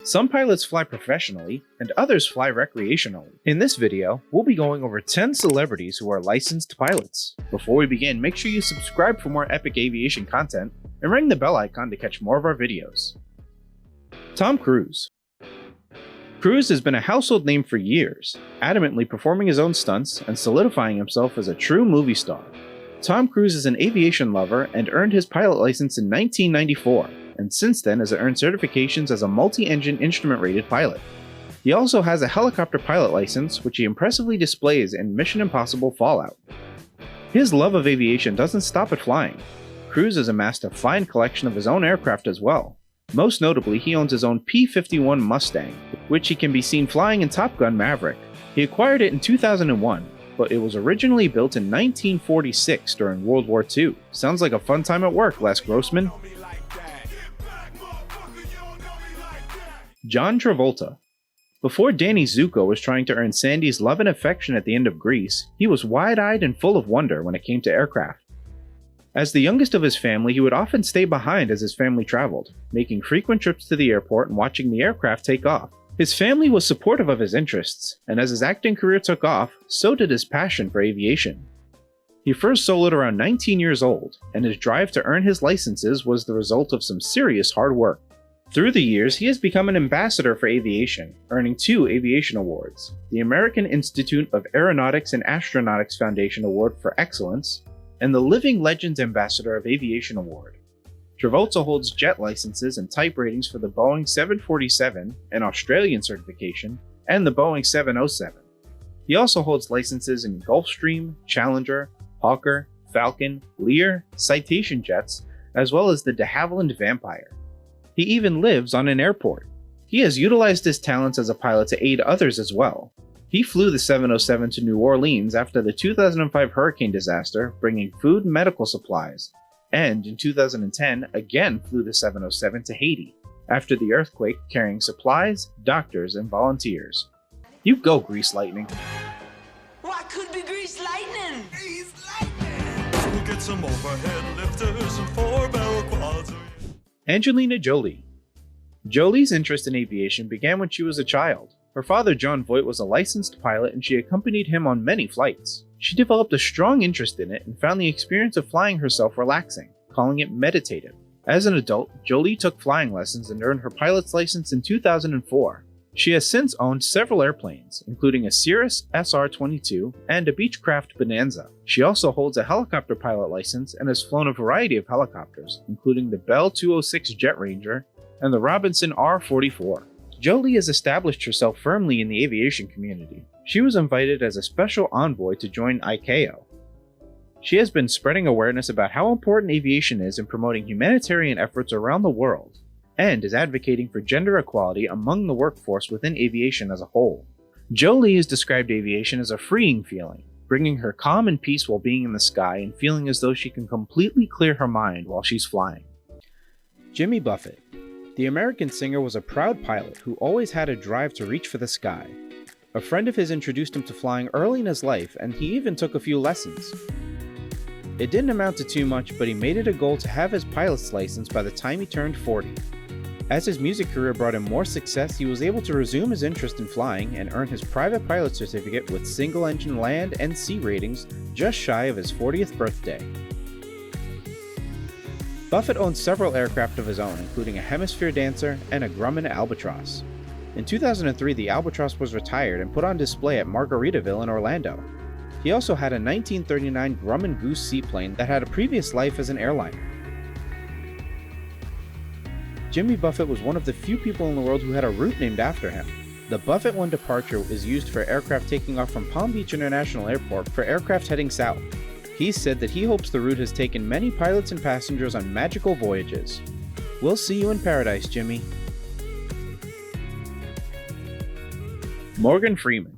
Some pilots fly professionally, and others fly recreationally. In this video, we'll be going over 10 celebrities who are licensed pilots. Before we begin, make sure you subscribe for more epic aviation content, and ring the bell icon to catch more of our videos. Tom Cruise. Cruise has been a household name for years, adamantly performing his own stunts and solidifying himself as a true movie star. Tom Cruise is an aviation lover and earned his pilot license in 1994. And since then has earned certifications as a multi-engine instrument-rated pilot. He also has a helicopter pilot license, which he impressively displays in Mission Impossible Fallout. His love of aviation doesn't stop at flying. Cruise has amassed a fine collection of his own aircraft as well. Most notably, he owns his own P-51 Mustang, which he can be seen flying in Top Gun Maverick. He acquired it in 2001, but it was originally built in 1946 during World War II. Sounds like a fun time at work, Les Grossman. John Travolta. Before Danny Zuko was trying to earn Sandy's love and affection at the end of Grease, he was wide-eyed and full of wonder when it came to aircraft. As the youngest of his family, he would often stay behind as his family traveled, making frequent trips to the airport and watching the aircraft take off. His family was supportive of his interests, and as his acting career took off, so did his passion for aviation. He first soloed around 19 years old, and his drive to earn his licenses was the result of some serious hard work. Through the years, he has become an ambassador for aviation, earning 2 aviation awards, the American Institute of Aeronautics and Astronautics Foundation Award for Excellence, and the Living Legends Ambassador of Aviation Award. Travolta holds jet licenses and type ratings for the Boeing 747, an Australian certification, and the Boeing 707. He also holds licenses in Gulfstream, Challenger, Hawker, Falcon, Lear, Citation jets, as well as the de Havilland Vampire. He even lives on an airport. He has utilized his talents as a pilot to aid others as well. He flew the 707 to New Orleans after the 2005 hurricane disaster, bringing food and medical supplies, and in 2010 again flew the 707 to Haiti after the earthquake, carrying supplies, doctors, and volunteers. You go, Grease Lightning. Why could be Grease Lightning? Grease Lightning! We'll get some overhead lifters and 4-barrel quads. Angelina Jolie. Jolie's interest in aviation began when she was a child. Her father, John Voight, was a licensed pilot and she accompanied him on many flights. She developed a strong interest in it and found the experience of flying herself relaxing, calling it meditative. As an adult, Jolie took flying lessons and earned her pilot's license in 2004. She has since owned several airplanes, including a Cirrus SR-22 and a Beechcraft Bonanza. She also holds a helicopter pilot license and has flown a variety of helicopters, including the Bell 206 Jet Ranger and the Robinson R-44. Jolie has established herself firmly in the aviation community. She was invited as a special envoy to join ICAO. She has been spreading awareness about how important aviation is in promoting humanitarian efforts around the world, and is advocating for gender equality among the workforce within aviation as a whole. Jolie has described aviation as a freeing feeling, bringing her calm and peace while being in the sky and feeling as though she can completely clear her mind while she's flying. Jimmy Buffett. The American singer was a proud pilot who always had a drive to reach for the sky. A friend of his introduced him to flying early in his life, and he even took a few lessons. It didn't amount to too much, but he made it a goal to have his pilot's license by the time he turned 40. As his music career brought him more success, he was able to resume his interest in flying and earn his private pilot certificate with single-engine land and sea ratings just shy of his 40th birthday. Buffett owns several aircraft of his own, including a Hemisphere Dancer and a Grumman Albatross. In 2003, the Albatross was retired and put on display at Margaritaville in Orlando. He also had a 1939 Grumman Goose seaplane that had a previous life as an airliner. Jimmy Buffett was one of the few people in the world who had a route named after him. The Buffett 1 departure is used for aircraft taking off from Palm Beach International Airport for aircraft heading south. He said that he hopes the route has taken many pilots and passengers on magical voyages. We'll see you in paradise, Jimmy. Morgan Freeman.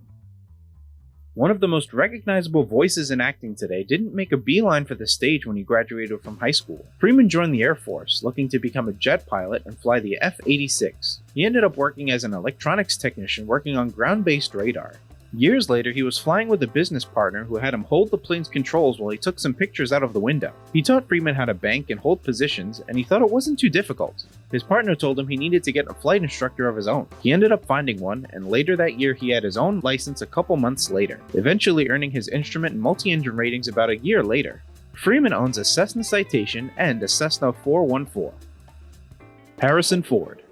One of the most recognizable voices in acting today didn't make a beeline for the stage when he graduated from high school. Freeman joined the Air Force, looking to become a jet pilot and fly the F-86. He ended up working as an electronics technician working on ground-based radar. Years later, he was flying with a business partner who had him hold the plane's controls while he took some pictures out of the window. He taught Freeman how to bank and hold positions, and he thought it wasn't too difficult. His partner told him he needed to get a flight instructor of his own. He ended up finding one, and later that year he had his own license a couple months later, eventually earning his instrument and multi-engine ratings about a year later. Freeman owns a Cessna Citation and a Cessna 414. Harrison Ford.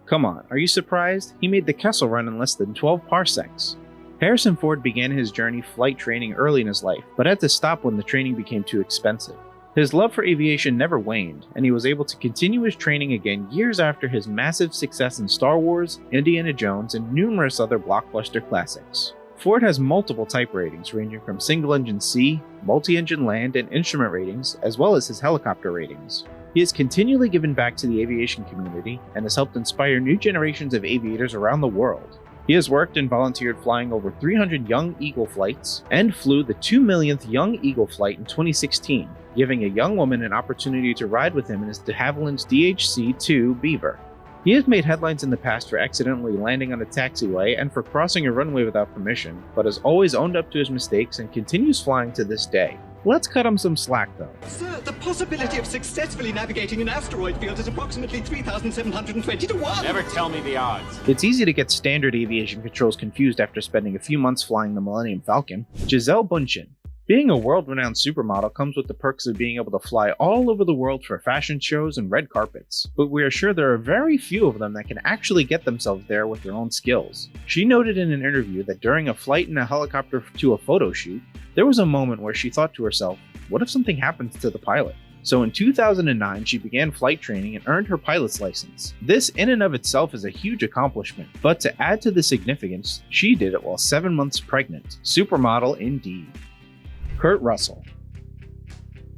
Come on, are you surprised? He made the Kessel Run in less than 12 parsecs. Harrison Ford began his journey flight training early in his life, but had to stop when the training became too expensive. His love for aviation never waned, and he was able to continue his training again years after his massive success in Star Wars, Indiana Jones, and numerous other blockbuster classics. Ford has multiple type ratings ranging from single-engine C, multi-engine land, and instrument ratings, as well as his helicopter ratings. He has continually given back to the aviation community and has helped inspire new generations of aviators around the world. He has worked and volunteered flying over 300 Young Eagle flights and flew the 2 millionth Young Eagle flight in 2016, giving a young woman an opportunity to ride with him in his de Havilland's DHC-2 Beaver. He has made headlines in the past for accidentally landing on a taxiway and for crossing a runway without permission, but has always owned up to his mistakes and continues flying to this day. Let's cut him some slack though. Sir, the possibility of successfully navigating an asteroid field is approximately 3,720 to 1. Never tell me the odds. It's easy to get standard aviation controls confused after spending a few months flying the Millennium Falcon. Gisele Bündchen. Being a world-renowned supermodel comes with the perks of being able to fly all over the world for fashion shows and red carpets, but we are sure there are very few of them that can actually get themselves there with their own skills. She noted in an interview that during a flight in a helicopter to a photo shoot, there was a moment where she thought to herself, what if something happens to the pilot? So in 2009, she began flight training and earned her pilot's license. This in and of itself is a huge accomplishment, but to add to the significance, she did it while 7 months pregnant. Supermodel indeed. Kurt Russell.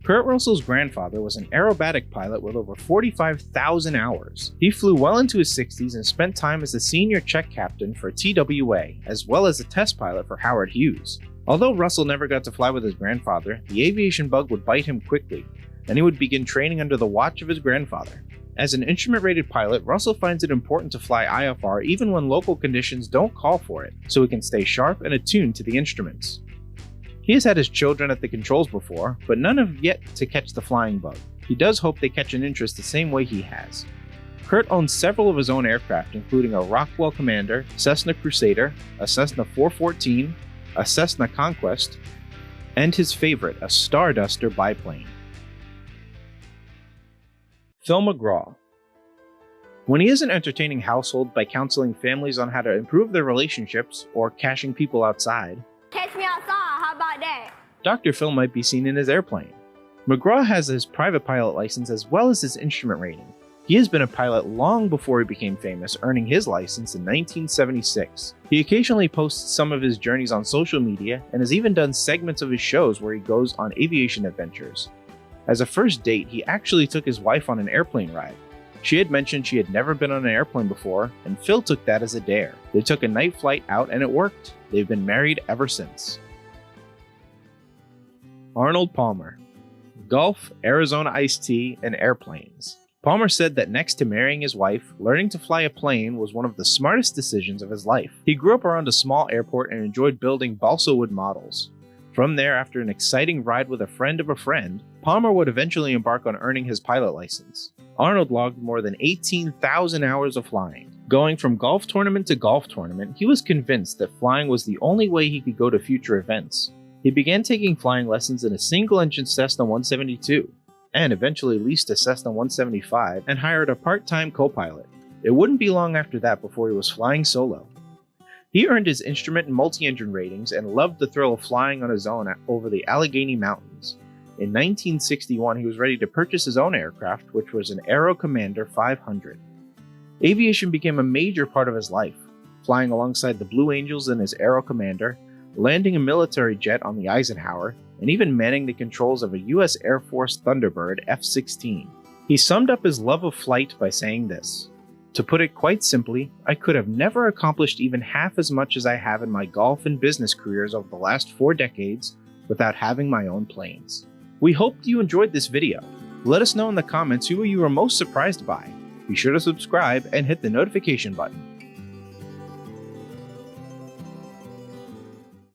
Kurt Russell's grandfather was an aerobatic pilot with over 45,000 hours. He flew well into his 60s and spent time as the senior check captain for TWA, as well as a test pilot for Howard Hughes. Although Russell never got to fly with his grandfather, the aviation bug would bite him quickly, and he would begin training under the watch of his grandfather. As an instrument-rated pilot, Russell finds it important to fly IFR even when local conditions don't call for it, so he can stay sharp and attuned to the instruments. He has had his children at the controls before, but none have yet to catch the flying bug. He does hope they catch an interest the same way he has. Kurt owns several of his own aircraft, including a Rockwell Commander, Cessna Crusader, a Cessna 414, a Cessna Conquest, and his favorite, a Starduster biplane. Phil McGraw. When he isn't entertaining households by counseling families on how to improve their relationships or cashing people outside, Catch me outside, how about that? Dr. Phil might be seen in his airplane. McGraw has his private pilot license as well as his instrument rating. He has been a pilot long before he became famous, earning his license in 1976. He occasionally posts some of his journeys on social media and has even done segments of his shows where he goes on aviation adventures. As a first date, he actually took his wife on an airplane ride. She had mentioned she had never been on an airplane before, and Phil took that as a dare. They took a night flight out and it worked. They've been married ever since. Arnold Palmer. Golf, Arizona iced tea, and airplanes. Palmer said that next to marrying his wife, learning to fly a plane was one of the smartest decisions of his life. He grew up around a small airport and enjoyed building balsa wood models. From there, after an exciting ride with a friend of a friend, Palmer would eventually embark on earning his pilot license. Arnold logged more than 18,000 hours of flying. Going from golf tournament to golf tournament, he was convinced that flying was the only way he could go to future events. He began taking flying lessons in a single-engine Cessna 172, and eventually leased a Cessna 175 and hired a part-time co-pilot. It wouldn't be long after that before he was flying solo. He earned his instrument and multi-engine ratings and loved the thrill of flying on his own over the Allegheny Mountains. In 1961, he was ready to purchase his own aircraft, which was an Aero Commander 500. Aviation became a major part of his life, flying alongside the Blue Angels in his Aero Commander, landing a military jet on the Eisenhower, and even manning the controls of a U.S. Air Force Thunderbird F-16. He summed up his love of flight by saying this: "To put it quite simply, I could have never accomplished even half as much as I have in my golf and business careers over the last 4 decades without having my own planes." We hope you enjoyed this video. Let us know in the comments who you were most surprised by. Be sure to subscribe and hit the notification button.